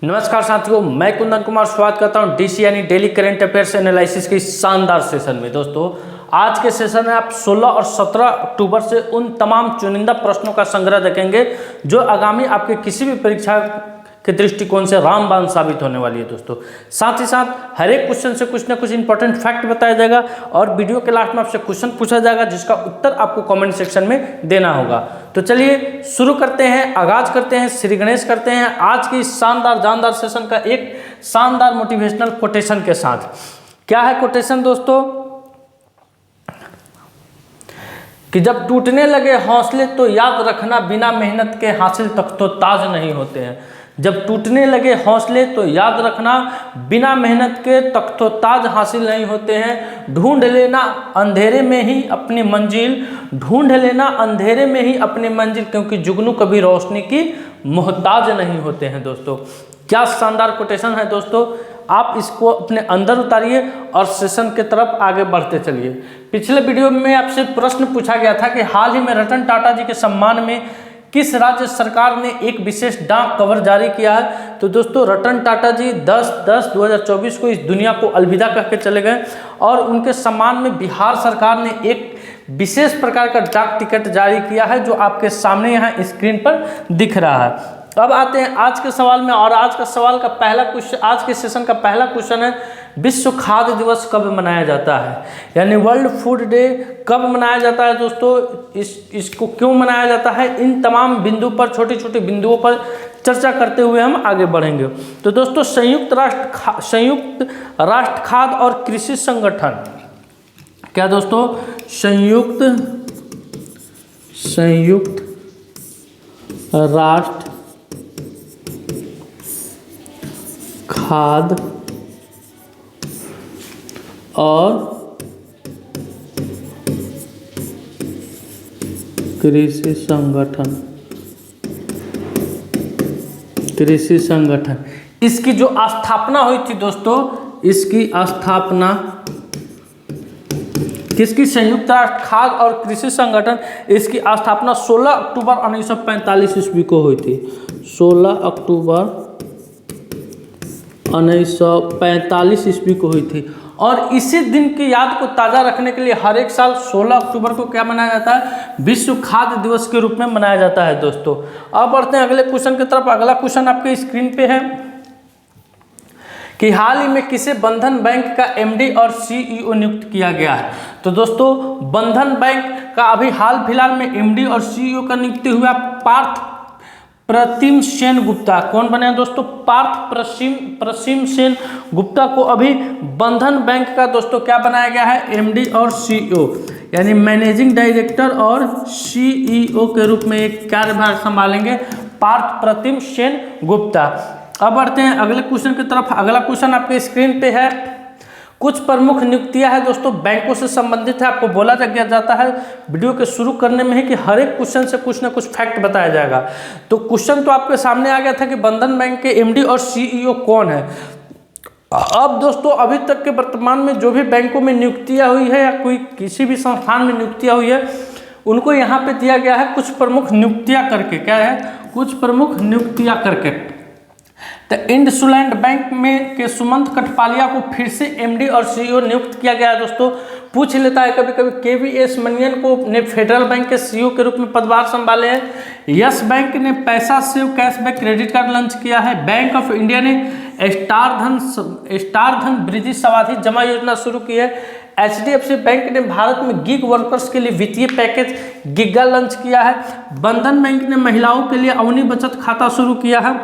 नमस्कार साथियों, मैं कुंदन कुमार स्वागत करता हूं डीसी यानी डेली करंट अफेयर्स एनालिसिस के शानदार सेशन में। दोस्तों, आज के सेशन में आप 16 और 17 अक्टूबर से उन तमाम चुनिंदा प्रश्नों का संग्रह देखेंगे जो आगामी आपके किसी भी परीक्षा के दृष्टिकोण से रामबाण साबित होने वाली है। दोस्तों, साथ ही साथ हर एक क्वेश्चन से कुछ ना कुछ इंपॉर्टेंट फैक्ट बताया जाएगा और वीडियो के लास्ट में आपसे क्वेश्चन पूछा जाएगा जिसका उत्तर आपको कमेंट सेक्शन में देना होगा। तो चलिए शुरू करते हैं, आगाज करते हैं, श्री गणेश करते हैं आज की शानदार जानदार सेशन का एक शानदार मोटिवेशनल कोटेशन के साथ। क्या है कोटेशन दोस्तों? कि जब टूटने लगे हौसले तो याद रखना बिना मेहनत के हासिल तक तो ताज नहीं होते हैं। जब टूटने लगे हौसले तो याद रखना बिना मेहनत के तक तो ताज हासिल नहीं होते हैं। ढूंढ लेना अंधेरे में ही अपनी मंजिल, ढूंढ लेना अंधेरे में ही अपनी मंजिल, क्योंकि जुगनू कभी रोशनी की मोहताज नहीं होते हैं। दोस्तों, क्या शानदार कोटेशन है दोस्तों, आप इसको अपने अंदर उतारिए और सेशन की तरफ आगे बढ़ते चलिए। पिछले वीडियो में आपसे प्रश्न पूछा गया था कि हाल ही में रतन टाटा जी के सम्मान में किस राज्य सरकार ने एक विशेष डाक कवर जारी किया है? तो दोस्तों, रतन टाटा जी 10/10/2024 को इस दुनिया को अलविदा कह के चले गए और उनके सम्मान में बिहार सरकार ने एक विशेष प्रकार का डाक टिकट जारी किया है जो आपके सामने यहाँ स्क्रीन पर दिख रहा है। अब आते हैं आज के सवाल में, और आज का सवाल का पहला क्वेश्चन, आज के सेशन का पहला क्वेश्चन है, विश्व खाद्य दिवस कब मनाया जाता है? यानी वर्ल्ड फूड डे कब मनाया जाता है दोस्तों? इसको क्यों मनाया जाता है? इन तमाम बिंदु पर, छोटे छोटे बिंदुओं पर चर्चा करते हुए हम आगे बढ़ेंगे। तो दोस्तों, संयुक्त राष्ट्र खाद्य और कृषि संगठन, क्या दोस्तों? संयुक्त राष्ट्र खाद्य और कृषि संगठन, इसकी जो स्थापना हुई थी दोस्तों, इसकी स्थापना किसकी? संयुक्त राष्ट्र खाद्य और कृषि संगठन, इसकी स्थापना 16 अक्टूबर 1945 ईस्वी को हुई थी। 16 अक्टूबर 1945 ईस्वी को हुई थी और इसी दिन की याद को ताज़ा रखने के लिए हर एक साल 16 अक्टूबर को क्या मनाया जाता है? विश्व खाद्य दिवस के रूप में मनाया जाता है। दोस्तों, अब बढ़ते हैं अगले क्वेश्चन की तरफ। अगला क्वेश्चन आपके स्क्रीन पे है कि हाल ही में किसे बंधन बैंक का एमडी और सीईओ नियुक्त किया गया है? तो दोस्तों, बंधन बैंक का अभी हाल फिलहाल में एमडी और सीईओ का नियुक्ति हुआ पार्थ प्रतिम सेन गुप्ता। कौन बने हैं दोस्तों? पार्थ प्रसीम सेन गुप्ता को अभी बंधन बैंक का दोस्तों क्या बनाया गया है? एमडी और सीईओ यानी मैनेजिंग डायरेक्टर और सीईओ के रूप में एक कार्यभार संभालेंगे पार्थ प्रतिम सेन गुप्ता। अब बढ़ते हैं अगले क्वेश्चन की तरफ। अगला क्वेश्चन आपके स्क्रीन पे है, कुछ प्रमुख नियुक्तियां हैं दोस्तों बैंकों से संबंधित है। आपको बोला जाता है वीडियो के शुरू करने में है कि हर एक क्वेश्चन से कुछ ना कुछ फैक्ट बताया जाएगा। तो क्वेश्चन तो आपके सामने आ गया था कि बंधन बैंक के एमडी और सीईओ कौन है। अब दोस्तों, अभी तक के वर्तमान में जो भी बैंकों में नियुक्तियां हुई है या कोई किसी भी संस्थान में नियुक्तियां हुई है, उनको यहाँ पे दिया गया है कुछ प्रमुख नियुक्तियां करके। क्या है? कुछ प्रमुख नियुक्तियां करके। तो इंडसलैंड बैंक में के सुमंत कठपालिया को फिर से एमडी और सीईओ नियुक्त किया गया है। दोस्तों, पूछ लेता है कभी कभी, केवीएस मनियन को ने फेडरल बैंक के सीईओ के रूप में पदभार संभाले हैं। यस बैंक ने पैसा save cashback credit card launch किया है। बैंक ऑफ इंडिया ने स्टार धन वृद्धि सावधि जमा योजना शुरू की है। एचडीएफसी बैंक ने भारत में गिग वर्कर्स के लिए वित्तीय पैकेज गिगा लॉन्च किया है। बंधन बैंक ने महिलाओं के लिए अवनी बचत खाता शुरू किया है।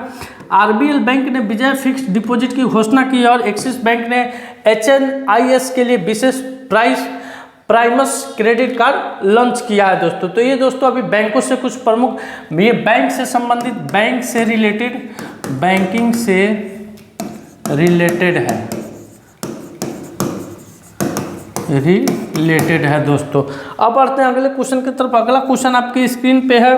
आरबीएल बैंक ने विजय फिक्स्ड डिपॉजिट की घोषणा की है और एक्सिस बैंक ने एचएनआईएस के लिए विशेष प्राइमस क्रेडिट कार्ड लॉन्च किया है दोस्तों। तो ये दोस्तों अभी बैंकों से कुछ प्रमुख, ये बैंक से संबंधित, बैंक से रिलेटेड, बैंकिंग से रिलेटेड है दोस्तों। अब बढ़ते हैं अगले क्वेश्चन की तरफ। अगला क्वेश्चन आपकी स्क्रीन पे है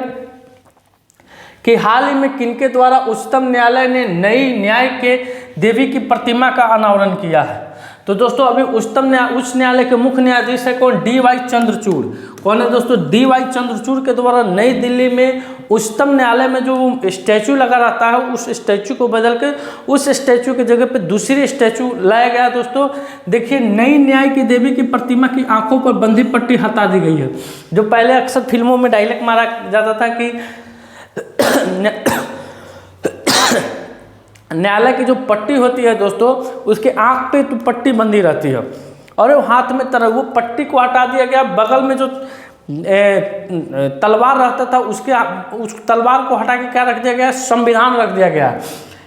कि हाल ही में किनके द्वारा उच्चतम न्यायालय ने नई न्याय के देवी की प्रतिमा का अनावरण किया है? तो दोस्तों अभी उच्च न्यायालय के मुख्य न्यायाधीश है कौन? D Y Chandrachud. कौन है दोस्तों? डी वाई चंद्रचूड़ के द्वारा नई दिल्ली में उच्चतम न्यायालय में जो स्टैचू लगा रहता है उस स्टैचू को बदल के उस स्टैचू की जगह पे दूसरी स्टैचू लाया गया। दोस्तों देखिए, नई न्याय की देवी की प्रतिमा की आंखों पर बंधी पट्टी हटा दी गई है। जो पहले अक्सर फिल्मों में डायलॉग मारा जाता था कि न्यायालय की जो पट्टी होती है दोस्तों, उसके आंख पे तो पट्टी बंधी रहती है और वो हाथ में तरह वो पट्टी को हटा दिया गया। बगल में जो तलवार रहता था उस तलवार को हटा के क्या रख दिया गया, संविधान रख दिया गया।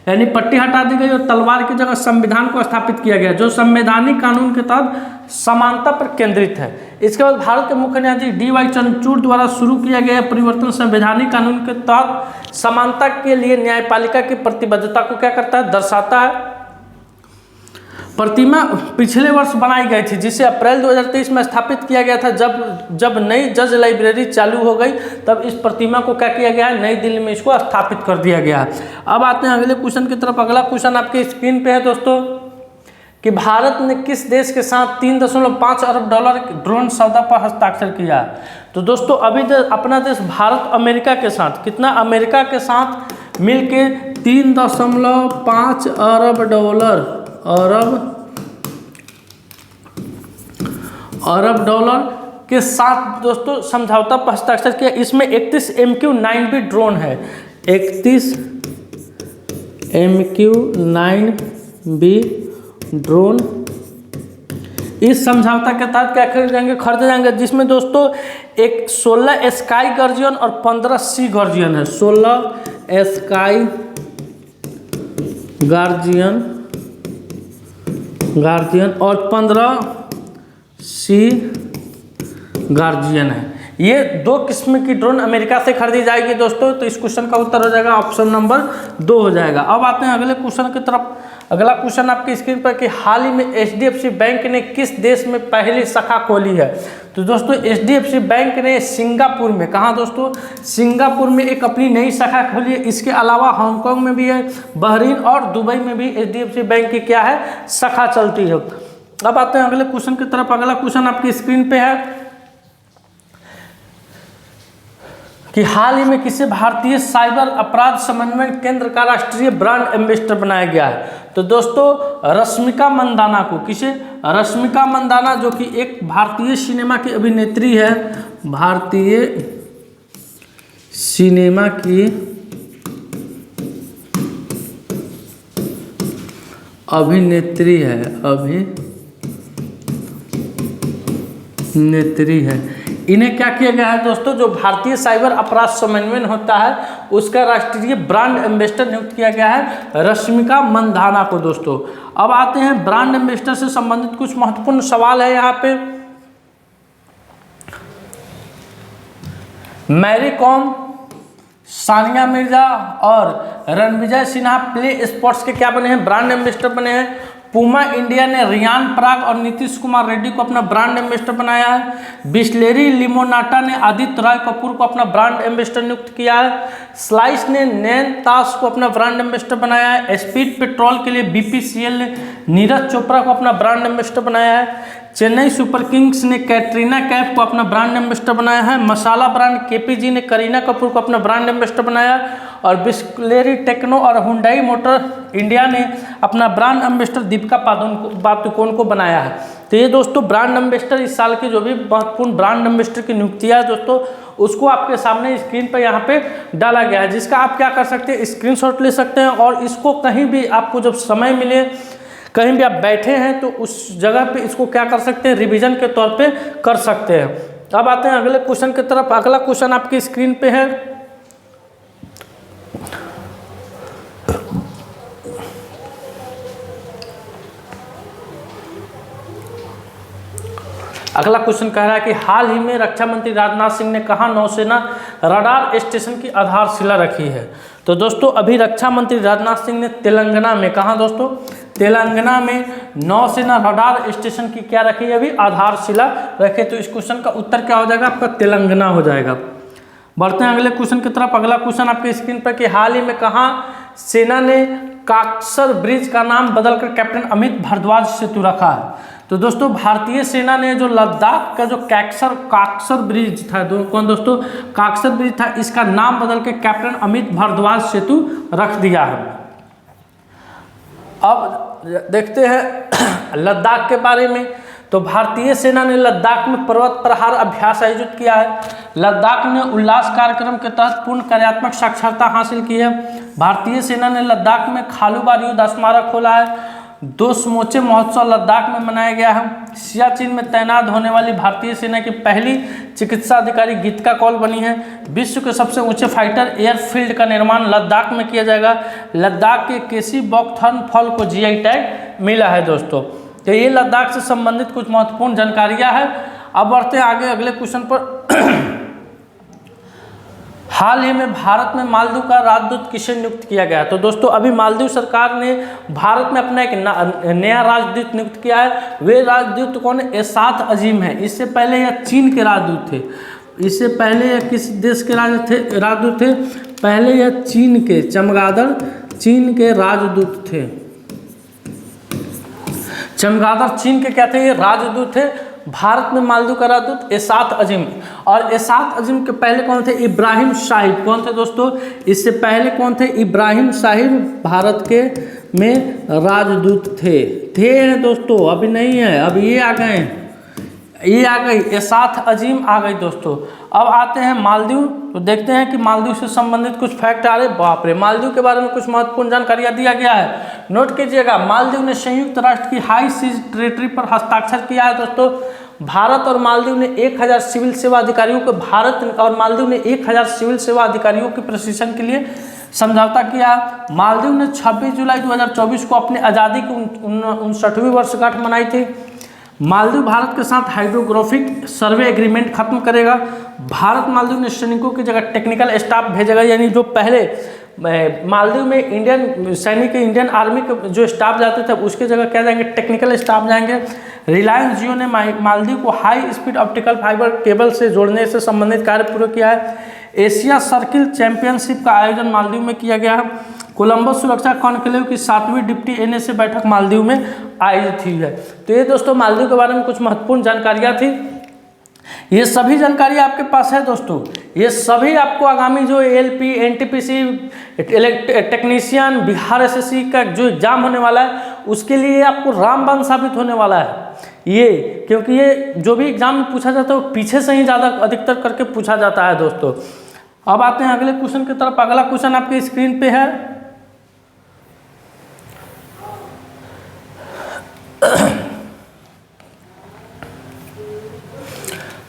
यानी पट्टी हटा दी गई और तलवार की जगह संविधान को स्थापित किया गया, जो संवैधानिक कानून के तहत समानता पर केंद्रित है। इसके बाद भारत के मुख्य न्यायाधीश DY चंद्रचूड़ द्वारा शुरू किया गया परिवर्तन संवैधानिक कानून के तहत समानता के लिए न्यायपालिका की प्रतिबद्धता को क्या करता है, दर्शाता है। प्रतिमा पिछले वर्ष बनाई गई थी, जिसे अप्रैल 2023 में स्थापित किया गया था। जब नई जज लाइब्रेरी चालू हो गई तब इस प्रतिमा को क्या किया गया है, नई दिल्ली में इसको स्थापित कर दिया गया। अब आते हैं अगले क्वेश्चन की तरफ। अगला क्वेश्चन आपके स्क्रीन पे है दोस्तों कि भारत ने किस देश के साथ 3.5 अरब डॉलर ड्रोन सौदा पर हस्ताक्षर किया। तो दोस्तों अभी अपना देश भारत अमेरिका के साथ कितना, अमेरिका के साथ मिलके 3.5 अरब डॉलर अरब डॉलर के साथ दोस्तों समझौता पर हस्ताक्षर किया। इसमें 31 MQ-9B ड्रोन है, 31 MQ-9B ड्रोन इस समझौता के तहत क्या खरीदे जाएंगे, जिसमें दोस्तों एक 16 स्काई गार्जियन और 15 सी गार्जियन है। 16 स्काई गार्जियन और 15 सी गार्जियन है। ये 2 किस्म की ड्रोन अमेरिका से खरीदी जाएगी दोस्तों। तो इस क्वेश्चन का उत्तर हो जाएगा ऑप्शन नंबर 2 हो जाएगा। अब आते हैं अगले क्वेश्चन की तरफ। अगला क्वेश्चन आपकी स्क्रीन पर कि हाल ही में HDFC बैंक ने किस देश में पहली शाखा खोली है। तो दोस्तों HDFC बैंक ने सिंगापुर में, कहाँ दोस्तों, सिंगापुर में एक अपनी नई शाखा खोली है। इसके अलावा हांगकांग में भी है, बहरीन और दुबई में भी HDFC बैंक की क्या है, शाखा चलती है। अब आते हैं अगले क्वेश्चन की तरफ। अगला क्वेश्चन आपकी स्क्रीन पे है कि हाल ही में किसे भारतीय साइबर अपराध समन्वय केंद्र का राष्ट्रीय ब्रांड एम्बेसडर बनाया गया है। तो दोस्तों रश्मिका मंदाना को, किसे, रश्मिका मंदाना जो कि एक भारतीय सिनेमा की अभिनेत्री है, भारतीय सिनेमा की अभिनेत्री है, इन्हें क्या किया गया है दोस्तों, जो भारतीय साइबर अपराध समन्वय होता है उसका राष्ट्रीय ब्रांड एम्बेसडर नियुक्त किया गया है रश्मिका मंदाना को दोस्तों। अब आते हैं ब्रांड एम्बेसडर से संबंधित कुछ महत्वपूर्ण सवाल है यहाँ पे। मैरी कॉम, सानिया मिर्जा और रणविजय सिन्हा प्ले स्पोर्ट्स के क्या बने हैं, ब्रांड एम्बेसडर बने हैं। पूमा इंडिया ने रियान पराग और नीतीश कुमार रेड्डी को अपना ब्रांड एम्बेसडर बनाया है। बिस्लेरी लिमोनाटा ने आदित्य रॉय कपूर को अपना ब्रांड एम्बेसडर नियुक्त किया है। स्लाइस ने नैन ताश को अपना ब्रांड एम्बेसडर बनाया है। स्पीड पेट्रोल के लिए BPCL ने नीरज चोपड़ा को अपना ब्रांड एम्बेसडर बनाया है। चेन्नई सुपर किंग्स ने कैटरीना कैफ को अपना ब्रांड एम्बेसडर बनाया है। मसाला ब्रांड KPG ने करीना कपूर को अपना ब्रांड एम्बेसडर बनाया और बिस्लेरी टेक्नो और हुंडई मोटर इंडिया ने अपना ब्रांड एम्बेसडर दीपिका पादुकोण को बनाया है। तो ये दोस्तों ब्रांड एम्बेसडर इस साल की जो भी महत्वपूर्ण ब्रांड एम्बेसडर की नियुक्तियां है दोस्तों, उसको आपके सामने स्क्रीन पर यहाँ पे डाला गया है, जिसका आप क्या कर सकते हैं, स्क्रीनशॉट ले सकते हैं और इसको कहीं भी आपको जब समय मिले, कहीं भी आप बैठे हैं तो उस जगह पे इसको क्या कर सकते हैं, रिवीजन के तौर पे कर सकते हैं। अब आते हैं अगले क्वेश्चन की तरफ। अगला क्वेश्चन आपकी स्क्रीन पे है अगला क्वेश्चन कह रहा है कि हाल ही में रक्षा मंत्री राजनाथ सिंह ने कहा नौसेना रडार स्टेशन की आधारशिला रखी है। तो दोस्तों अभी रक्षा मंत्री राजनाथ सिंह ने तेलंगाना में, कहा दोस्तों, तेलंगाना में नौसेना रडार स्टेशन की क्या रखी है, अभी आधारशिला रखे। तो इस क्वेश्चन का उत्तर क्या हो जाएगा आपका, तेलंगाना हो जाएगा। बढ़ते हैं अगले क्वेश्चन की तरफ। अगला क्वेश्चन आपके स्क्रीन पर कि हाल ही में कहाँ सेना ने काकसर ब्रिज का नाम बदलकर कैप्टन अमित भारद्वाज सेतु रखा है। तो दोस्तों भारतीय सेना ने जो लद्दाख का जो काक्सर ब्रिज था, कौन दोस्तों, काक्सर ब्रिज था, इसका नाम बदल के कैप्टन अमित भारद्वाज सेतु रख दिया है। अब देखते हैं लद्दाख के बारे में। तो भारतीय सेना ने लद्दाख में पर्वत प्रहार अभ्यास आयोजित किया है। लद्दाख ने उल्लास कार्यक्रम के तहत पूर्ण कार्यात्मक साक्षरता हासिल की है। भारतीय सेना ने लद्दाख में खालूबार युद्ध स्मारक खोला है। 2 समूचे महोत्सव लद्दाख में मनाया गया है। सियाचिन में तैनात होने वाली भारतीय सेना की पहली चिकित्सा अधिकारी गीतिका कौल बनी है। विश्व के सबसे ऊंचे फाइटर एयरफील्ड का निर्माण लद्दाख में किया जाएगा। लद्दाख के केसी बॉकथॉर्न फॉल को जीआई टैग मिला है दोस्तों। तो ये लद्दाख से संबंधित कुछ महत्वपूर्ण जानकारियां हैं। अब बढ़ते हैं आगे अगले क्वेश्चन पर। हाल ही में भारत में मालदीव का राजदूत किसे नियुक्त किया गया? तो दोस्तों अभी मालदीव सरकार ने भारत में अपना एक नया राजदूत नियुक्त किया है। वे राजदूत कौन है? एसाथ अजीम है। इससे पहले यह चीन के राजदूत थे। इससे पहले यह किस देश के राजदूत थे? पहले यह चीन के चमगादड़ चीन के राजदूत थे। चमगादड़ चीन के क्या थे? ये राजदूत थे। भारत में मालदीव का राजदूत एसाथ अजीम। और एसाथ अजीम के पहले कौन थे? इब्राहिम साहिब। कौन थे दोस्तों? इससे पहले कौन थे? इब्राहिम साहिब भारत के में राजदूत थे दोस्तों। अभी नहीं है, अब ये आ गए, ये आ गई, एसाथ अजीम आ गई दोस्तों। अब आते हैं मालदीव। तो देखते हैं कि मालदीव से संबंधित कुछ फैक्ट आ रहे। बाप रे, मालदीव के बारे में कुछ महत्वपूर्ण जानकारियां दिया गया है, नोट कीजिएगा। मालदीव ने संयुक्त राष्ट्र की हाई सीज टेरिटरी पर हस्ताक्षर किया है दोस्तों। भारत और मालदीव ने 1000 सिविल सेवा अधिकारियों को भारत और मालदीव ने 1000 सिविल सेवा अधिकारियों के प्रशिक्षण के लिए समझौता किया। मालदीव ने 26 जुलाई 2024 को अपनी आज़ादी की 59वीं वर्षगांठ मनाई थी। मालदीव भारत के साथ हाइड्रोग्राफिक सर्वे एग्रीमेंट खत्म करेगा। भारत मालदीव ने सैनिकों की जगह टेक्निकल स्टाफ भेजेगा, यानी जो पहले मालदीव में इंडियन सैनिक इंडियन आर्मी के जो स्टाफ जाते थे उसके जगह क्या जाएंगे? टेक्निकल स्टाफ जाएंगे। रिलायंस जियो ने मालदीव को high speed optical fibre cable से जोड़ने से संबंधित कार्य पूरा किया है। एशिया सर्किल चैंपियनशिप का आयोजन मालदीव में किया गया है। कोलंबस सुरक्षा कॉन्क्लेव की 7वीं डिप्टी एनएसए बैठक मालदीव में आयोजित हुई है। तो ये दोस्तों मालदीव के बारे में कुछ महत्वपूर्ण जानकारियाँ थी। ये सभी जानकारी आपके पास है दोस्तों। ये सभी आपको आगामी जो ALP, NTPC, technician, Bihar SSC का जो एग्जाम होने वाला है उसके लिए आपको रामबाण साबित होने वाला है ये, क्योंकि ये जो भी एग्जाम में पूछा जाता है वो पीछे से ही ज़्यादा अधिकतर करके पूछा जाता है दोस्तों। अब आते हैं अगले क्वेश्चन की तरफ। अगला क्वेश्चन आपके स्क्रीन पे है।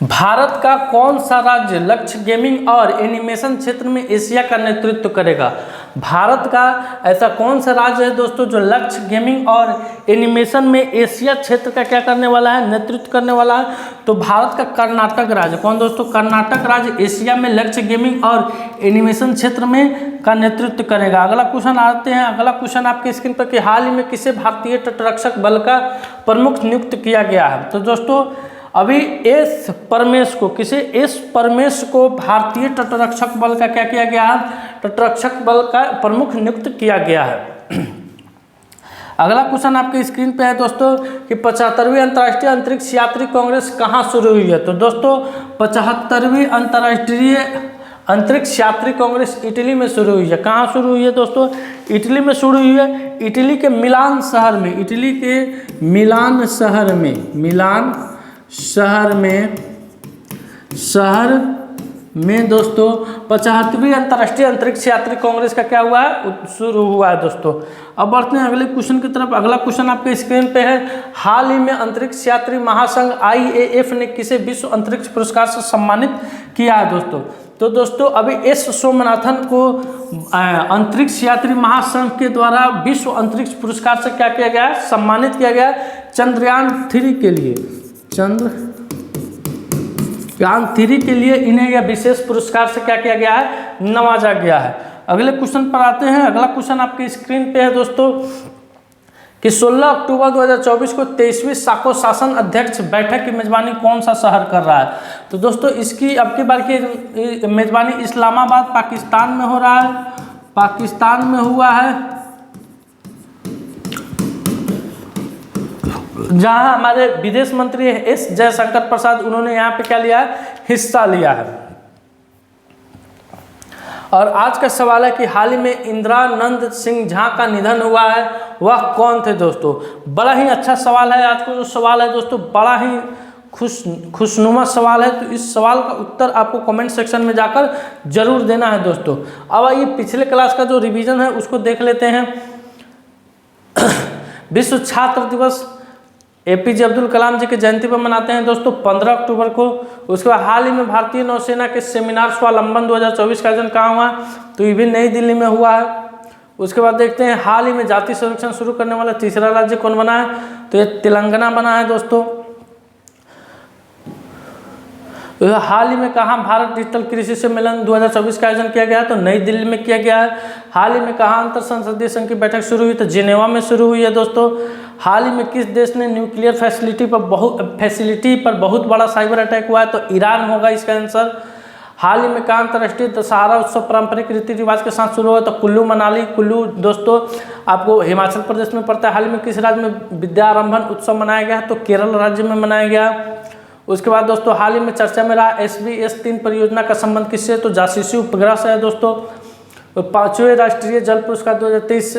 भारत का कौन सा राज्य लक्ष्य गेमिंग और एनिमेशन क्षेत्र में एशिया का नेतृत्व करेगा? भारत का ऐसा कौन सा राज्य है दोस्तों जो लक्ष्य गेमिंग और एनिमेशन में एशिया क्षेत्र का क्या करने वाला है? नेतृत्व करने वाला है। तो भारत का कर्नाटक राज्य। कौन दोस्तों? कर्नाटक राज्य एशिया में लक्ष्य गेमिंग और एनिमेशन क्षेत्र में का नेतृत्व करेगा। अगला क्वेश्चन आते हैं। अगला क्वेश्चन आपके स्क्रीन पर कि हाल ही में किसे भारतीय तटरक्षक बल का प्रमुख नियुक्त किया गया है? तो दोस्तों अभी एस परमेश को भारतीय तटरक्षक बल का क्या किया गया है? तटरक्षक बल का प्रमुख नियुक्त किया गया है। अगला क्वेश्चन आपके स्क्रीन पे है दोस्तों कि 75वीं अंतर्राष्ट्रीय अंतरिक्ष यात्री कांग्रेस कहाँ शुरू हुई है? तो दोस्तों 75वीं अंतर्राष्ट्रीय अंतरिक्ष यात्री कांग्रेस इटली में शुरू हुई है। कहाँ शुरू हुई है दोस्तों? इटली में शुरू हुई है। इटली के मिलान शहर में, इटली के मिलान शहर में दोस्तों 75वीं अंतर्राष्ट्रीय अंतरिक्ष यात्री कांग्रेस का क्या हुआ है? शुरू हुआ है दोस्तों। अब बढ़ते हैं अगले क्वेश्चन की तरफ। अगला क्वेश्चन आपके स्क्रीन पे है। हाल ही में अंतरिक्ष यात्री महासंघ IAF ने किसे विश्व अंतरिक्ष पुरस्कार से सम्मानित किया है दोस्तों? तो दोस्तों अभी एस सोमनाथन को अंतरिक्ष यात्री महासंघ के द्वारा विश्व अंतरिक्ष पुरस्कार से क्या किया गया है? सम्मानित किया गया चंद्रयान 3 के लिए। चंद्रयान 3 के लिए इन्हें यह विशेष पुरस्कार से क्या किया गया है? नवाजा गया है। अगले क्वेश्चन पर आते हैं। अगला क्वेश्चन आपके स्क्रीन पे है दोस्तों कि 16 अक्टूबर 2024 को 23वीं साको शासन अध्यक्ष बैठक की मेजबानी कौन सा शहर कर रहा है? तो दोस्तों इसकी अब की बार की मेजबानी इस्लामाबाद पाकिस्तान में हो रहा है। पाकिस्तान में हुआ है। जहां हमारे विदेश मंत्री एस जयशंकर प्रसाद, उन्होंने यहाँ पे क्या लिया है, हिस्सा लिया है। और आज का सवाल है कि हाल ही में इंदिरानंद सिंह झा का निधन हुआ है, वह कौन थे दोस्तों। बड़ा ही अच्छा सवाल है, आज का जो सवाल है दोस्तों बड़ा ही खुशनुमा सवाल है। तो इस सवाल का उत्तर आपको कमेंट सेक्शन में जाकर जरूर देना है दोस्तों। अब आइए पिछले क्लास का जो रिवीजन है उसको देख लेते हैं। विश्व छात्र दिवस APJ अब्दुल कलाम जी की जयंती पर मनाते हैं दोस्तों 15 अक्टूबर को। उसके बाद हाल ही में भारतीय नौसेना के सेमिनार स्वावलंबन 2024 का आयोजन कहाँ हुआ, तो ये भी नई दिल्ली में हुआ है। उसके बाद देखते हैं हाल ही में जाति सर्वेक्षण शुरू करने वाला तीसरा राज्य कौन बना है, तो ये तेलंगाना बना है दोस्तों। हाल ही में कहाँ भारत डिजिटल कृषि सम्मेलन 2024 का आयोजन किया गया है, तो नई दिल्ली में किया गया है। हाल ही में कहाँ अंतर संसदीय संघ की बैठक शुरू हुई, तो जिनेवा में शुरू हुई है दोस्तों। हाल ही में किस देश ने न्यूक्लियर फैसिलिटी पर बहुत बड़ा साइबर अटैक हुआ है, तो ईरान होगा इसका आंसर। हाल ही में कहाँ अंतर्राष्ट्रीय दशहरा उत्सव पारंपरिक रीति रिवाज के साथ शुरू हुआ, तो कुल्लू मनाली। कुल्लू दोस्तों आपको हिमाचल प्रदेश में पड़ता है। हाल ही में किस राज्य में विद्यारंभन उत्सव मनाया गया है, तो केरल राज्य में मनाया गया। उसके बाद दोस्तों हाल ही में चर्चा में रहा SBS-3 परियोजना का संबंध किससे, तो जासूसी उपग्रह से है दोस्तों। 5वें राष्ट्रीय जल पुरस्कार 2023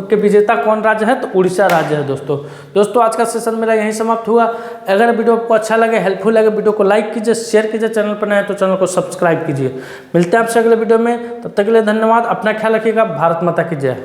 के विजेता कौन राज्य है, तो उड़ीसा राज्य है दोस्तों। आज का सेशन मेरा यहीं समाप्त हुआ। अगर वीडियो आपको अच्छा लगे, हेल्पफुल लगे, वीडियो को लाइक कीजिए, शेयर कीजिए, चैनल पर नए हैं तो चैनल को सब्सक्राइब कीजिए। मिलते हैं आपसे अगले वीडियो में, तब तक के लिए धन्यवाद। अपना ख्याल रखिएगा। भारत माता की जय।